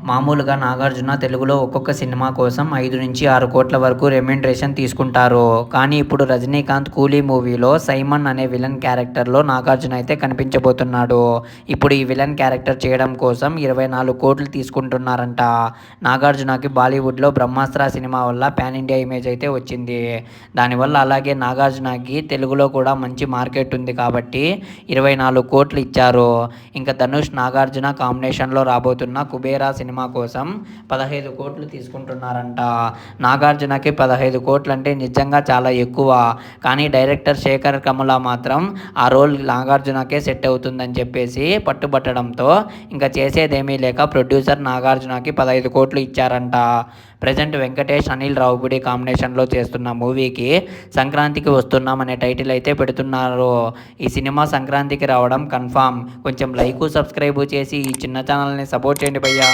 మామూలుగా నాగార్జున తెలుగులో ఒక్కొక్క సినిమా కోసం 5-6 కోట్ల వరకు రెమ్యునరేషన్ తీసుకుంటారు. కానీ ఇప్పుడు రజనీకాంత్ 'కూలీ' మూవీలో సైమన్ అనే విలన్ క్యారెక్టర్లో నాగార్జున అయితే కనిపించబోతున్నాడు. ఇప్పుడు ఈ విలన్ క్యారెక్టర్ చేయడం కోసం 24 కోట్లు తీసుకుంటున్నారంట. నాగార్జునకి బాలీవుడ్లో 'బ్రహ్మాస్త్ర' సినిమా వల్ల పాన్ ఇండియా ఇమేజ్ అయితే వచ్చింది. దానివల్ల అలాగే నాగార్జునకి తెలుగులో కూడా మంచి మార్కెట్ ఉంది కాబట్టి 24 కోట్లు ఇచ్చారు. ఇంకా ధనుష్ నాగార్జున కాంబినేషన్లో రాబోతున్న 'కుబేరా' సినిమా కోసం 15 కోట్లు తీసుకుంటున్నారంట. నాగార్జునకి 15 కోట్లు అంటే నిజంగా చాలా ఎక్కువ. కానీ డైరెక్టర్ శేఖర్ కమ్ముల మాత్రం ఆ రోల్ నాగార్జునకే సెట్ అవుతుందని చెప్పేసి పట్టుబట్టడంతో ఇంకా చేసేదేమీ లేక ప్రొడ్యూసర్ నాగార్జునకి 15 కోట్లు ఇచ్చారంట. ప్రజెంట్ వెంకటేష్, అనిల్ రావుపూడి కాంబినేషన్లో చేస్తున్న మూవీకి సంక్రాంతికి వస్తున్నాం అనే టైటిల్ అయితే పెడుతున్నారు. ఈ సినిమా సంక్రాంతికి రావడం కన్ఫామ్. కొంచెం లైక్, సబ్స్క్రైబ్ చేసి ఈ చిన్న ఛానల్ని సపోర్ట్ చేయండి భయ్యా.